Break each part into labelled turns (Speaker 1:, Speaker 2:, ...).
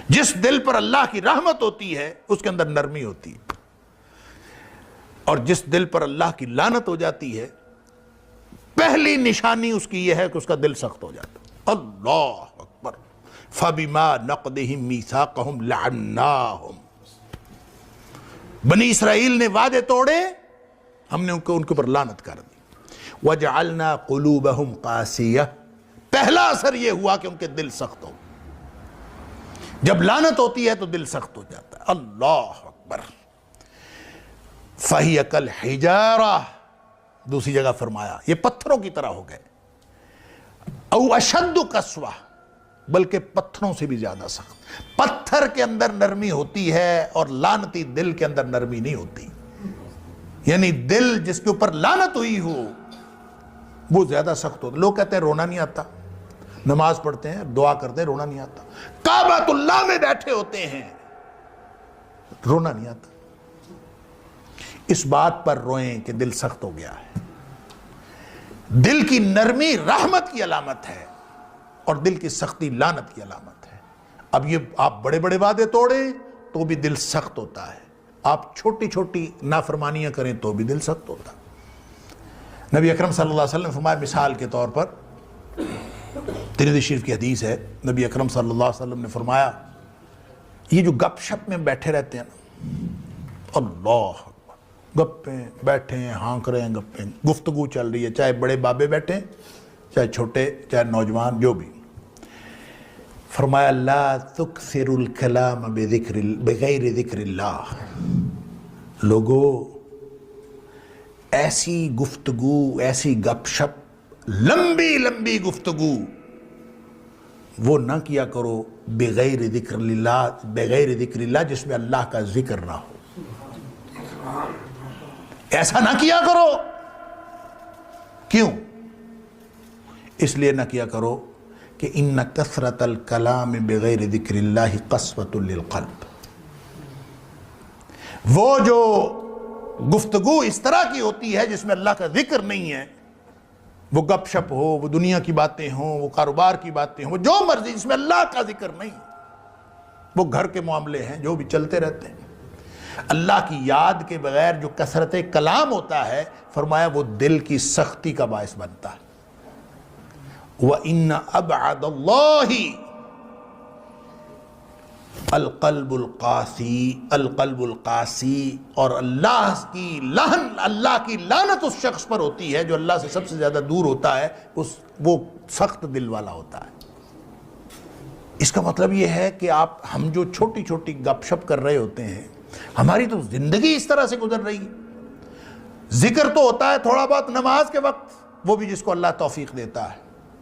Speaker 1: جس دل پر اللہ کی رحمت ہوتی ہے اس کے اندر نرمی ہوتی ہے، اور جس دل پر اللہ کی لعنت ہو جاتی ہے پہلی نشانی اس کی یہ ہے کہ اس کا دل سخت ہو جاتا ہے۔ اللہ اکبر۔ فَبِمَا نَقْضِهِمْ مِيثَاقَهُمْ لَعَنَّاهُمْ، بنی اسرائیل نے وعدے توڑے، ہم نے ان کے اوپر لعنت کر دی۔ وَجَعَلْنَا قُلُوبَهُمْ قَاسِيَةً، پہلا اثر یہ ہوا کہ ان کے دل سخت ہو، جب لعنت ہوتی ہے تو دل سخت ہو جاتا ہے۔ اللہ اکبر۔ فَهِيَ كَالْحِجَارَةِ، دوسری جگہ فرمایا یہ پتھروں کی طرح ہو گئے، او اشد قسوہ، بلکہ پتھروں سے بھی زیادہ سخت۔ پتھر کے اندر نرمی ہوتی ہے اور لعنتی دل کے اندر نرمی نہیں ہوتی، یعنی دل جس کے اوپر لعنت ہوئی ہو وہ زیادہ سخت ہوتا۔ لوگ کہتے ہیں رونا نہیں آتا، نماز پڑھتے ہیں دعا کرتے ہیں رونا نہیں آتا، کعبۃ اللہ میں بیٹھے ہوتے ہیں رونا نہیں آتا۔ اس بات پر روئیں کہ دل سخت ہو گیا ہے۔ دل کی نرمی رحمت کی علامت ہے اور دل کی سختی لعنت کی علامت ہے۔ اب یہ آپ بڑے بڑے وعدے توڑیں تو بھی دل سخت ہوتا ہے، آپ چھوٹی چھوٹی نافرمانیاں کریں تو بھی دل سخت ہوتا ہے۔ نبی اکرم صلی اللہ علیہ وسلم نے فرمایا، مثال کے طور پر ترمذی شریف کی حدیث ہے، نبی اکرم صلی اللہ علیہ وسلم نے فرمایا یہ جو گپ شپ میں بیٹھے رہتے ہیں نا، اللہ گپیں بیٹھے ہیں، ہانک رہے ہیں، گپیں گفتگو چل رہی ہے، چاہے بڑے بابے بیٹھیں چاہے چھوٹے چاہے نوجوان جو بھی، فرمایا لا تکثر الکلام بغیر ذکر اللہ، لوگو ایسی گفتگو، ایسی گپ شپ، لمبی لمبی گفتگو وہ نہ کیا کرو بغیر ذکر اللہ، جس میں اللہ کا ذکر نہ ہو، ایسا نہ کیا کرو۔ کیوں؟ اس لیے نہ کیا کرو کہ ان کثرت الکلام بغیر ذکر اللہ قسوۃ للقلب، وہ جو گفتگو اس طرح کی ہوتی ہے جس میں اللہ کا ذکر نہیں ہے، وہ گپ شپ ہو، وہ دنیا کی باتیں ہوں، وہ کاروبار کی باتیں ہوں، وہ جو مرضی، جس میں اللہ کا ذکر نہیں، وہ گھر کے معاملے ہیں جو بھی چلتے رہتے ہیں، اللہ کی یاد کے بغیر جو کثرت کلام ہوتا ہے، فرمایا وہ دل کی سختی کا باعث بنتا ہے۔ وَإِنَّ أَبْعَدَ اللَّهِ القلب القاسی، اور اللہ کی لعنت اس شخص پر ہوتی ہے جو اللہ سے سب سے زیادہ دور ہوتا ہے، وہ سخت دل والا ہوتا ہے۔ اس کا مطلب یہ ہے کہ ہم جو چھوٹی چھوٹی گپ شپ کر رہے ہوتے ہیں، ہماری تو زندگی اس طرح سے گزر رہی ہے، ذکر تو ہوتا ہے تھوڑا بہت نماز کے وقت، وہ بھی جس کو اللہ توفیق دیتا ہے،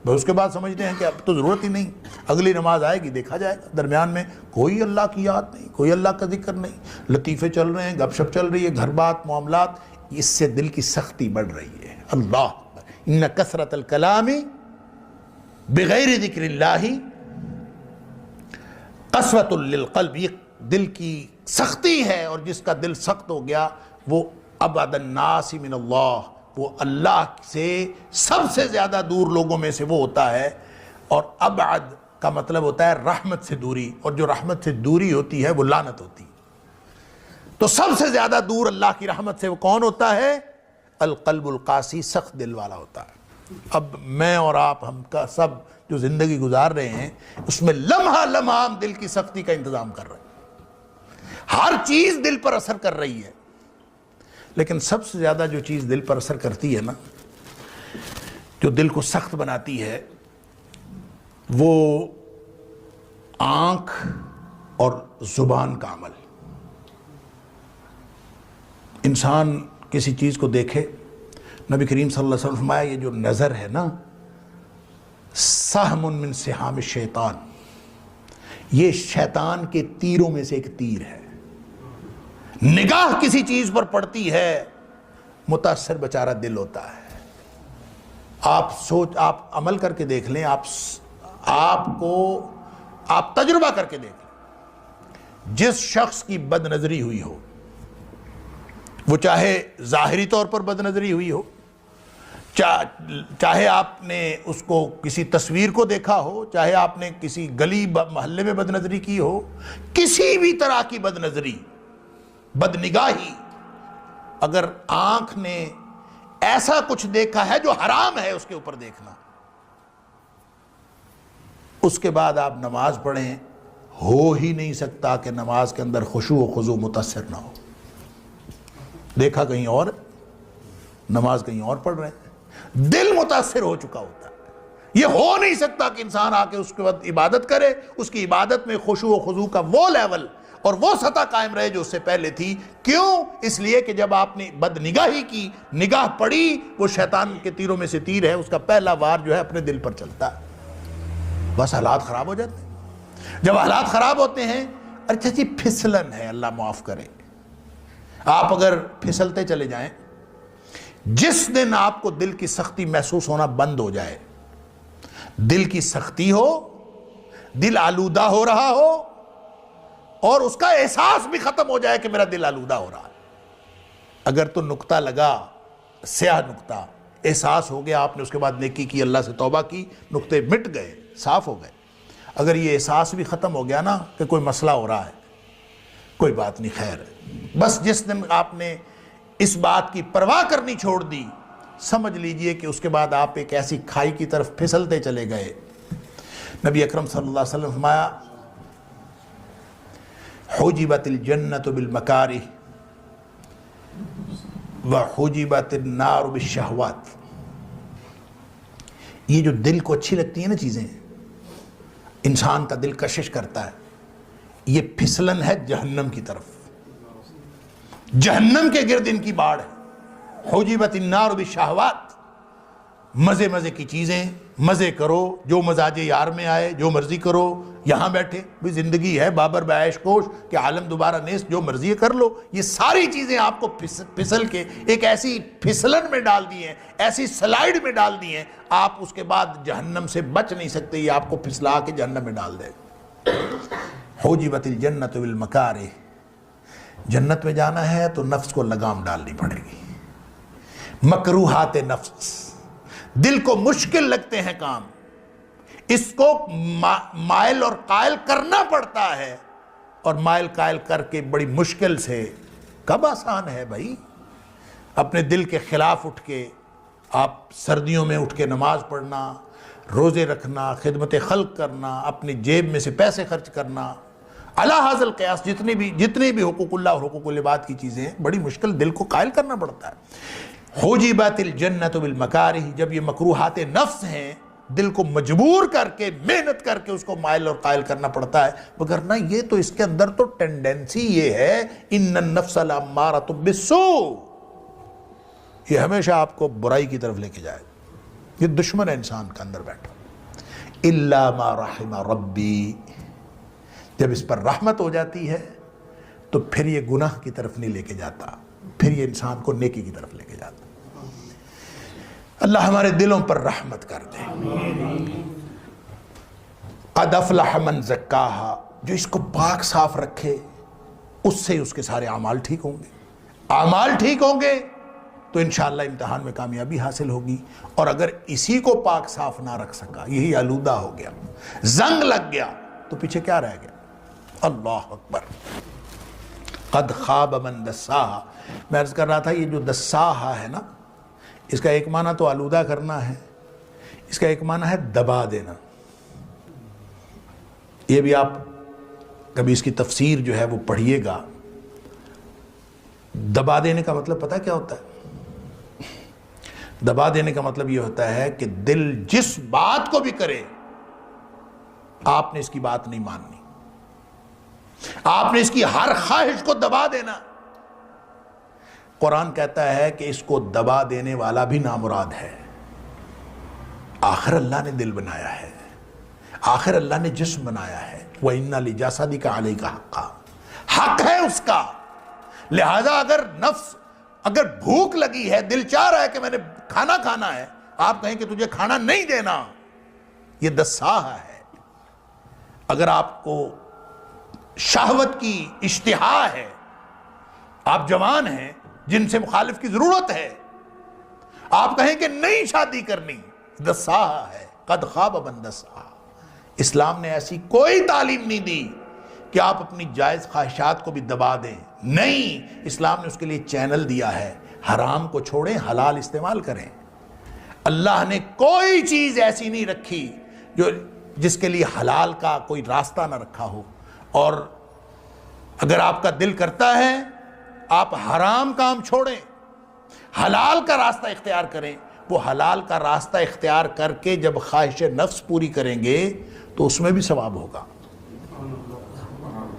Speaker 1: اس کے بعد سمجھتے ہیں کہ اب تو ضرورت ہی نہیں، اگلی نماز آئے گی دیکھا جائے گا، درمیان میں کوئی اللہ کی یاد نہیں، کوئی اللہ کا ذکر نہیں، لطیفے چل رہے ہیں، گپ شپ چل رہی ہے، گھر بات معاملات، اس سے دل کی سختی بڑھ رہی ہے۔ اللہ ان کثرت الکلام بغیر ذکر اللہ قسوۃ للقلب، یہ دل کی سختی ہے، اور جس کا دل سخت ہو گیا وہ ابعد الناس من اللہ، وہ اللہ سے سب سے زیادہ دور لوگوں میں سے وہ ہوتا ہے، اور ابعد کا مطلب ہوتا ہے رحمت سے دوری، اور جو رحمت سے دوری ہوتی ہے وہ لعنت ہوتی ہے۔ تو سب سے زیادہ دور اللہ کی رحمت سے وہ کون ہوتا ہے؟ القلب القاسی، سخت دل والا ہوتا ہے۔ اب میں اور آپ، ہم کا سب جو زندگی گزار رہے ہیں، اس میں لمحہ لمحہ ہم دل کی سختی کا انتظام کر رہے ہیں، ہر چیز دل پر اثر کر رہی ہے، لیکن سب سے زیادہ جو چیز دل پر اثر کرتی ہے نا، جو دل کو سخت بناتی ہے، وہ آنکھ اور زبان کا عمل۔ انسان کسی چیز کو دیکھے، نبی کریم صلی اللہ علیہ وسلم نے فرمایا یہ جو نظر ہے نا، سہم من سہام الشیطان، یہ شیطان کے تیروں میں سے ایک تیر ہے۔ نگاہ کسی چیز پر پڑتی ہے، متاثر بیچارہ دل ہوتا ہے۔ آپ عمل کر کے دیکھ لیں، آپ تجربہ کر کے دیکھ لیں، جس شخص کی بد نظری ہوئی ہو، وہ چاہے ظاہری طور پر بد نظری ہوئی ہو، چاہے آپ نے اس کو کسی تصویر کو دیکھا ہو، چاہے آپ نے کسی گلی محلے میں بد نظری کی ہو، کسی بھی طرح کی بد نظری، بد نگاہی، اگر آنکھ نے ایسا کچھ دیکھا ہے جو حرام ہے اس کے اوپر دیکھنا، اس کے بعد آپ نماز پڑھیں، ہو ہی نہیں سکتا کہ نماز کے اندر خشوع و خضوع متاثر نہ ہو۔ دیکھا کہیں اور، نماز کہیں اور پڑھ رہے ہیں، دل متاثر ہو چکا ہوتا ہے۔ یہ ہو نہیں سکتا کہ انسان آ کے اس کے بعد عبادت کرے، اس کی عبادت میں خشوع و خضوع کا وہ لیول اور وہ سطح قائم رہے جو اس سے پہلے تھی۔ کیوں؟ اس لیے کہ جب آپ نے بد نگاہی کی، نگاہ پڑی، وہ شیطان کے تیروں میں سے تیر ہے، اس کا پہلا وار جو ہے اپنے دل پر چلتا ہے، بس حالات خراب ہو جاتے ہیں۔ جب حالات خراب ہوتے ہیں، اچھا جی پھسلن ہے، اللہ معاف کرے، آپ اگر پھسلتے چلے جائیں، جس دن آپ کو دل کی سختی محسوس ہونا بند ہو جائے، دل کی سختی ہو، دل آلودہ ہو رہا ہو اور اس کا احساس بھی ختم ہو جائے کہ میرا دل آلودہ ہو رہا ہے، اگر تو نقطہ لگا، سیاہ نقطہ، احساس ہو گیا، آپ نے اس کے بعد نیکی کی، اللہ سے توبہ کی، نقطے مٹ گئے، صاف ہو گئے۔ اگر یہ احساس بھی ختم ہو گیا نا کہ کوئی مسئلہ ہو رہا ہے، کوئی بات نہیں، خیر ہے، بس جس دن آپ نے اس بات کی پرواہ کرنی چھوڑ دی، سمجھ لیجئے کہ اس کے بعد آپ ایک ایسی کھائی کی طرف پھسلتے چلے گئے۔ نبی اکرم صلی اللہ علیہ وسلم فرمایا، حجبت الجنت بالمکارہ وحجبت النار بالشہوات۔ یہ جو دل کو اچھی لگتی ہیں نا چیزیں، انسان کا دل کشش کرتا ہے، یہ پھسلن ہے جہنم کی طرف، جہنم کے گرد ان کی باڑ ہے۔ حجبت النار بالشہوات، مزے مزے کی چیزیں، مزے کرو، جو مزاج یار میں آئے جو مرضی کرو، یہاں بیٹھے بھی زندگی ہے بابر بعیش کوش کہ عالم دوبارہ نیست، جو مرضی کر لو، یہ ساری چیزیں آپ کو پھسل کے ایک ایسی پھسلن میں ڈال دی ہیں، ایسی سلائیڈ میں ڈال دی ہیں، آپ اس کے بعد جہنم سے بچ نہیں سکتے، یہ آپ کو پھسلا کے جہنم میں ڈال دے۔ حجبت الجنت بالمکارہ، جنت میں جانا ہے تو نفس کو لگام ڈالنی پڑے گی، مکروہات نفس، دل کو مشکل لگتے ہیں کام، اس کو مائل اور قائل کرنا پڑتا ہے، اور مائل قائل کر کے بڑی مشکل سے، کب آسان ہے بھائی، اپنے دل کے خلاف اٹھ کے آپ سردیوں میں اٹھ کے نماز پڑھنا، روزے رکھنا، خدمت خلق کرنا، اپنی جیب میں سے پیسے خرچ کرنا، علی ھذا القیاس، جتنے بھی حقوق اللہ اور حقوق العباد کی چیزیں ہیں، بڑی مشکل، دل کو قائل کرنا پڑتا ہے۔ حجبت الجنت بالمکارہ، جب یہ مکروہات نفس ہیں، دل کو مجبور کر کے، محنت کر کے اس کو مائل اور قائل کرنا پڑتا ہے، وگرنہ یہ تو اس کے اندر تو ٹینڈنسی یہ ہے، ان النفس لامارۃ بالسوء، یہ ہمیشہ آپ کو برائی کی طرف لے کے جائے، یہ دشمن ہے انسان کا اندر بیٹھا۔ الا ما رحم ربی، جب اس پر رحمت ہو جاتی ہے تو پھر یہ گناہ کی طرف نہیں لے کے جاتا، پھر یہ انسان کو نیکی کی طرف لے کے جاتا۔ اللہ ہمارے دلوں پر رحمت کر دے۔ قد افلح من زکاہا، جو اس کو پاک صاف رکھے، اس سے اس کے سارے اعمال ٹھیک ہوں گے، اعمال ٹھیک ہوں گے تو انشاءاللہ امتحان میں کامیابی حاصل ہوگی۔ اور اگر اسی کو پاک صاف نہ رکھ سکا، یہی آلودہ ہو گیا، زنگ لگ گیا، تو پیچھے کیا رہ گیا؟ اللہ اکبر۔ قد خواب من دساہا، میں عرض کر رہا تھا یہ جو دساہا ہے نا، اس کا ایک معنی تو آلودہ کرنا ہے، اس کا ایک معنی ہے دبا دینا۔ یہ بھی آپ کبھی اس کی تفسیر جو ہے وہ پڑھیے گا۔ دبا دینے کا مطلب پتہ کیا ہوتا ہے؟ دبا دینے کا مطلب یہ ہوتا ہے کہ دل جس بات کو بھی کرے، آپ نے اس کی بات نہیں ماننی، آپ نے اس کی ہر خواہش کو دبا دینا۔ قرآن کہتا ہے کہ اس کو دبا دینے والا بھی نامراد ہے۔ آخر اللہ نے دل بنایا ہے، آخر اللہ نے جسم بنایا ہے، وَإِنَّ لِجَسَدِكَ عَلَيْكَ حَقًّا، حق ہے اس کا۔ لہذا اگر بھوک لگی ہے، دل چاہ رہا ہے کہ میں نے کھانا کھانا ہے، آپ کہیں کہ تجھے کھانا نہیں دینا، یہ دساہا ہے۔ اگر آپ کو شہوت کی اشتہا ہے، آپ جوان ہیں، جن سے مخالف کی ضرورت ہے، آپ کہیں کہ نہیں شادی کرنی، دساہا ہے، قد خواب من دساہا۔ اسلام نے ایسی کوئی تعلیم نہیں دی کہ آپ اپنی جائز خواہشات کو بھی دبا دیں، نہیں، اسلام نے اس کے لیے چینل دیا ہے، حرام کو چھوڑیں، حلال استعمال کریں۔ اللہ نے کوئی چیز ایسی نہیں رکھی جس کے لیے حلال کا کوئی راستہ نہ رکھا ہو، اور اگر آپ کا دل کرتا ہے آپ حرام کام چھوڑیں، حلال کا راستہ اختیار کریں۔ وہ حلال کا راستہ اختیار کر کے جب خواہش نفس پوری کریں گے تو اس میں بھی ثواب ہوگا۔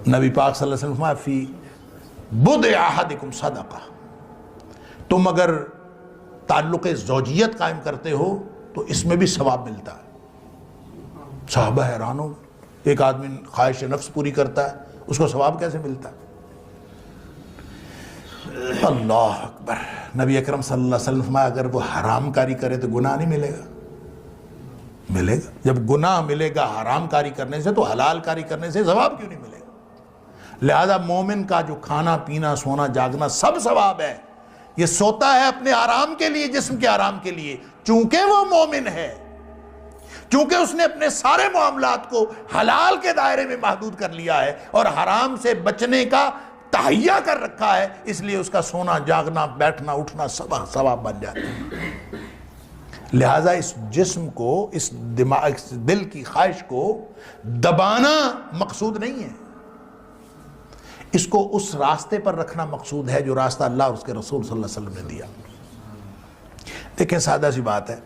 Speaker 1: نبی پاک صلی اللہ علیہ وسلم فرمایا فی بضع احدکم صدقہ، تم اگر تعلق زوجیت قائم کرتے ہو تو اس میں بھی ثواب ملتا ہے۔ صحابہ حیران ہو، ایک آدمی خواہش نفس پوری کرتا ہے، اس کو ثواب کیسے ملتا ہے؟ اللہ اکبر۔ نبی اکرم صلی اللہ علیہ وسلم فرمایا اگر وہ حرام کاری کرے تو گناہ نہیں ملے گا؟ ملے گا۔ جب گناہ ملے گا حرام کاری کرنے سے تو حلال کاری کرنے سے ثواب کیوں نہیں ملے گا؟ لہذا مومن کا جو کھانا پینا سونا جاگنا سب ثواب ہے۔ یہ سوتا ہے اپنے آرام کے لیے، جسم کے آرام کے لیے، چونکہ وہ مومن ہے، چونکہ اس نے اپنے سارے معاملات کو حلال کے دائرے میں محدود کر لیا ہے اور حرام سے بچنے کا تہیہ کر رکھا ہے، اس لیے اس کا سونا جاگنا بیٹھنا اٹھنا سب ثواب بن جاتا ہے۔ لہٰذا اس جسم کو، اس دماغ، اس دل کی خواہش کو دبانا مقصود نہیں ہے، اس کو اس راستے پر رکھنا مقصود ہے جو راستہ اللہ اور اس کے رسول صلی اللہ علیہ وسلم نے دیا۔ دیکھیں سادہ سی بات ہے،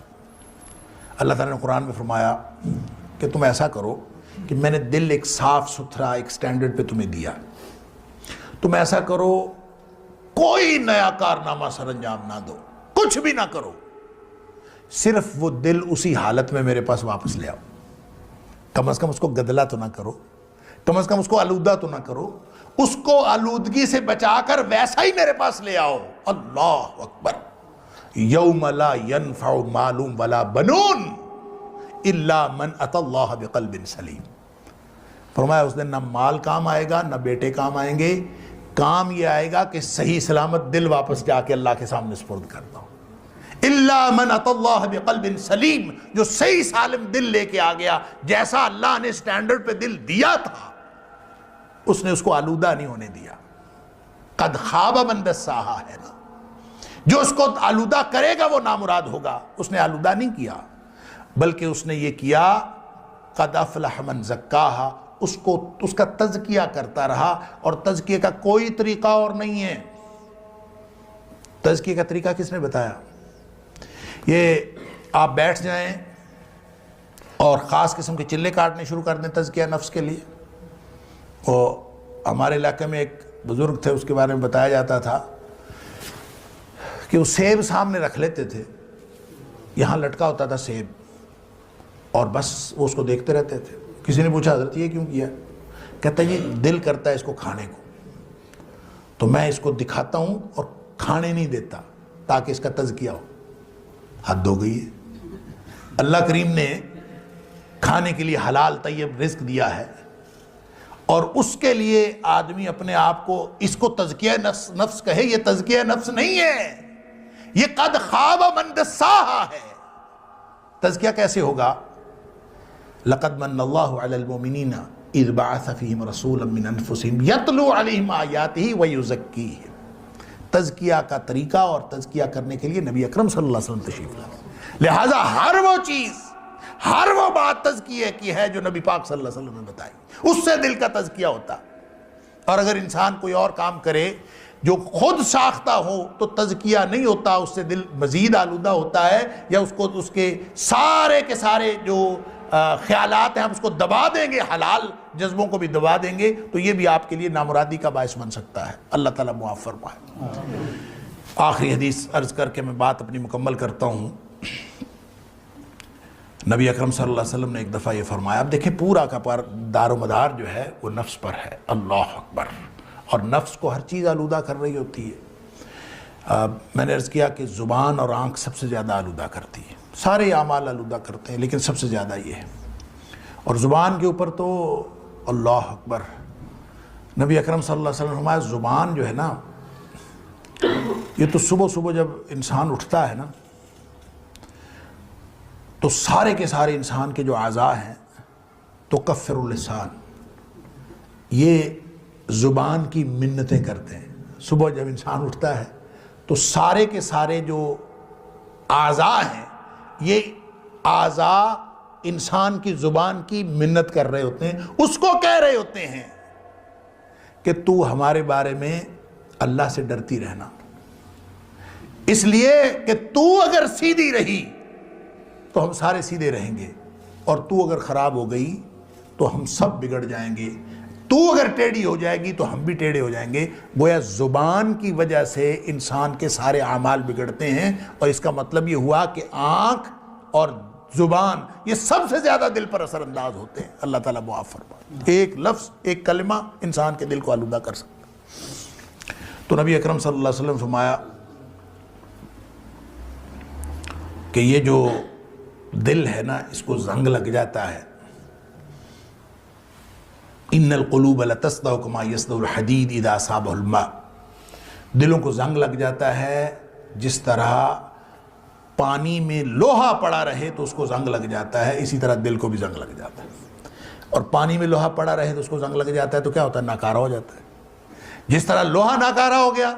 Speaker 1: اللہ تعالیٰ نے قرآن میں فرمایا کہ تم ایسا کرو کہ میں نے دل ایک صاف ستھرا ایک سٹینڈرڈ پہ تمہیں دیا، تم ایسا کرو کوئی نیا کارنامہ سر انجام نہ دو، کچھ بھی نہ کرو، صرف وہ دل اسی حالت میں میرے پاس واپس لے آؤ۔ کم از کم اس کو گدلہ تو نہ کرو، کم از کم اس کو آلودہ تو نہ کرو، اس کو آلودگی سے بچا کر ویسا ہی میرے پاس لے آؤ۔ اللہ اکبر۔ یوم لا ینفع مال ولا بنون الا من اتی اللہ بقلب سلیم۔ فرمایا اس دن نہ مال کام آئے گا نہ بیٹے کام آئیں گے، کام یہ آئے گا کہ صحیح سلامت دل واپس جا کے اللہ کے سامنے سپرد کرتا ہوں۔ الا من اتی اللہ بقلب سلیم، جو صحیح سالم دل لے کے آ گیا، جیسا اللہ نے سٹینڈرڈ پہ دل دیا تھا اس نے اس کو آلودہ نہیں ہونے دیا۔ قد خواب من دساہا ہے نا، جو اس کو آلودہ کرے گا وہ نامراد ہوگا، اس نے آلودہ نہیں کیا، بلکہ اس نے یہ کیا قد افلح من زکاہا، اس کا تزکیہ کرتا رہا، اور تزکیہ کا کوئی طریقہ اور نہیں ہے۔ تزکیہ کا طریقہ کس نے بتایا؟ یہ آپ بیٹھ جائیں اور خاص قسم کے چلے کاٹنے شروع کر دیں تزکیہ نفس کے لیے۔ وہ ہمارے علاقے میں ایک بزرگ تھے، اس کے بارے میں بتایا جاتا تھا کہ وہ سیب سامنے رکھ لیتے تھے، یہاں لٹکا ہوتا تھا سیب، اور بس وہ اس کو دیکھتے رہتے تھے۔ کسی نے پوچھا حضرت یہ کیوں کیا؟ کہتا ہے یہ دل کرتا ہے اس کو کھانے کو، تو میں اس کو دکھاتا ہوں اور کھانے نہیں دیتا تاکہ اس کا تزکیہ ہو۔ حد ہو گئی ہے۔ اللہ کریم نے کھانے کے لیے حلال طیب رزق دیا ہے، اور اس کے لیے آدمی اپنے آپ کو، اس کو تزکیہ نفس کہے، یہ تزکیہ نفس نہیں ہے، یہ قد خواب من دساہا ہے۔ تزکیہ کیسے ہوگا؟ لقد من اللہ علی المؤمنین اذ بعث فیہم رسولا من انفسہم یتلو علیہم آیاتہ ویزکیہم۔ تزکیہ کا طریقہ اور تزکیہ کرنے کے لیے نبی اکرم صلی اللہ علیہ وسلم تشریف لائے۔ لہٰذا ہر وہ چیز، ہر وہ بات تزکیہ کی ہے جو نبی پاک صلی اللہ علیہ وسلم نے بتائی، اس سے دل کا تزکیہ ہوتا۔ اور اگر انسان کوئی اور کام کرے جو خود ساختہ ہو تو تزکیہ نہیں ہوتا، اس سے دل مزید آلودہ ہوتا ہے، یا اس کو اس کے سارے جو خیالات ہیں ہم اس کو دبا دیں گے، حلال جذبوں کو بھی دبا دیں گے، تو یہ بھی آپ کے لیے نامرادی کا باعث بن سکتا ہے۔ اللہ تعالیٰ معاف فرمائے۔ آخری حدیث عرض کر کے میں بات اپنی مکمل کرتا ہوں۔ نبی اکرم صلی اللہ علیہ وسلم نے ایک دفعہ یہ فرمایا، اب دیکھیں پورا کا دار و مدار جو ہے وہ نفس پر ہے۔ اللہ اکبر۔ اور نفس کو ہر چیز آلودہ کر رہی ہوتی ہے۔ میں نے عرض کیا کہ زبان اور آنکھ سب سے زیادہ آلودہ کرتی ہے، سارے اعمال آلودہ کرتے ہیں لیکن سب سے زیادہ یہ ہے۔ اور زبان کے اوپر تو اللہ اکبر، نبی اکرم صلی اللہ علیہ وسلم فرمایا زبان جو ہے نا، یہ تو صبح صبح جب انسان اٹھتا ہے نا تو سارے کے سارے انسان کے جو اعضاء ہیں تو کفر اللسان، یہ زبان کی منتیں کرتے ہیں۔ صبح جب انسان اٹھتا ہے تو سارے کے سارے جو اعضاء ہیں یہ اعضاء انسان کی زبان کی منت کر رہے ہوتے ہیں، اس کو کہہ رہے ہوتے ہیں کہ تو ہمارے بارے میں اللہ سے ڈرتی رہنا، اس لیے کہ تو اگر سیدھی رہی تو ہم سارے سیدھے رہیں گے، اور تو اگر خراب ہو گئی تو ہم سب بگڑ جائیں گے، تو اگر ٹیڑھی ہو جائے گی تو ہم بھی ٹیڑھے ہو جائیں گے۔ گویا زبان کی وجہ سے انسان کے سارے اعمال بگڑتے ہیں، اور اس کا مطلب یہ ہوا کہ آنکھ اور زبان یہ سب سے زیادہ دل پر اثر انداز ہوتے ہیں۔ اللہ تعالیٰ معاف فرمائے، ایک لفظ ایک کلمہ انسان کے دل کو آلودہ کر سکتا ہے۔ تو نبی اکرم صلی اللہ علیہ وسلم فرمایا کہ یہ جو دل ہے نا، اس کو زنگ لگ جاتا ہے۔ ان القلوب لتصدع کما یصدع الحدید اذا اصابہ الماء، دلوں کو زنگ لگ جاتا ہے جس طرح پانی میں لوہا پڑا رہے تو اس کو زنگ لگ جاتا ہے، اسی طرح دل کو بھی زنگ لگ جاتا ہے۔ اور پانی میں لوہا پڑا رہے تو اس کو زنگ لگ جاتا ہے تو کیا ہوتا ہے؟ ناکارہ ہو جاتا ہے۔ جس طرح لوہا ناکارہ ہو گیا،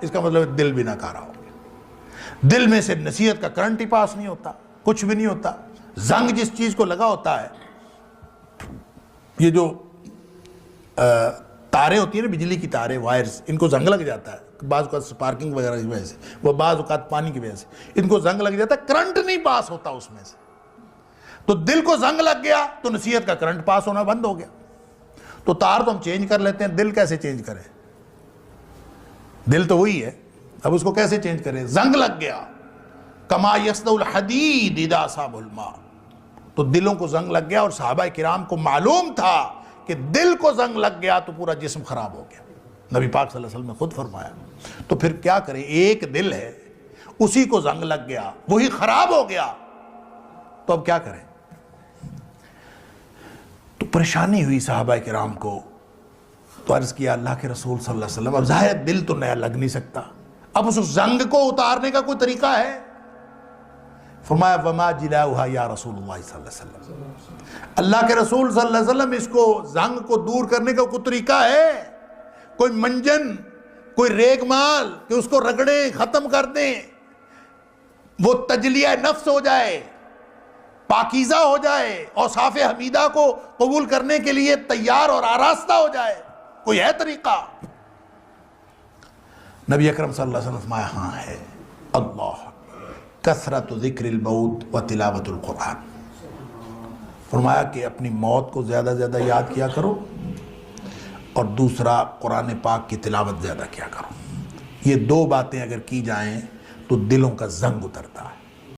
Speaker 1: اس کا مطلب دل بھی ناکارہ ہو گیا۔ دل میں سے نصیحت کا کرنٹ ہی پاس نہیں ہوتا، کچھ بھی نہیں ہوتا۔ زنگ جس چیز کو لگا ہوتا ہے، یہ جو تاریں ہوتی ہیں نا، بجلی کی تاریں، وائرز، ان کو زنگ لگ جاتا ہے، بعض اوقات سپارکنگ وغیرہ کی وجہ سے، وہ بعض اوقات پانی کی وجہ سے ان کو زنگ لگ جاتا ہے، کرنٹ نہیں پاس ہوتا اس میں سے۔ تو دل کو زنگ لگ گیا تو نصیحت کا کرنٹ پاس ہونا بند ہو گیا۔ تو تار تو ہم چینج کر لیتے ہیں، دل کیسے چینج کریں؟ دل تو وہی ہے، اب اس کو کیسے چینج کریں؟ زنگ لگ گیا، کما یصدع الحدید اذا اصابہ الماء، تو دلوں کو زنگ لگ گیا۔ اور صحابہ کرام کو معلوم تھا کہ دل کو زنگ لگ گیا تو پورا جسم خراب ہو گیا، نبی پاک صلی اللہ علیہ وسلم نے خود فرمایا۔ تو پھر کیا کریں؟ ایک دل ہے، اسی کو زنگ لگ گیا، وہی خراب ہو گیا، تو اب کیا کریں؟ تو پریشانی ہوئی صحابہ کرام کو، تو عرض کیا اللہ کے رسول صلی اللہ علیہ وسلم، اب ظاہر دل تو نیا لگ نہیں سکتا، اب اس زنگ کو اتارنے کا کوئی طریقہ ہے؟ فرمایا وما جلاؤہا یا رسول اللہ صلی اللہ علیہ وسلم، اللہ کے رسول صلی اللہ علیہ وسلم، اس کو زنگ کو دور کرنے کا کوئی طریقہ ہے؟ کوئی منجن، کوئی ریگ مال کہ اس کو رگڑیں، ختم کر دیں، وہ تجلیہ نفس ہو جائے، پاکیزہ ہو جائے، اوصاف حمیدہ کو قبول کرنے کے لیے تیار اور آراستہ ہو جائے؟ کوئی ہے طریقہ؟ نبی اکرم صلی اللہ علیہ وسلم فرمایا ہاں ہے، اللہ کثرت ذکر الموت و تلاوت القرآن، فرمایا کہ اپنی موت کو زیادہ زیادہ یاد کیا کرو، اور دوسرا قرآن پاک کی تلاوت زیادہ کیا کرو۔ یہ دو باتیں اگر کی جائیں تو دلوں کا زنگ اترتا ہے۔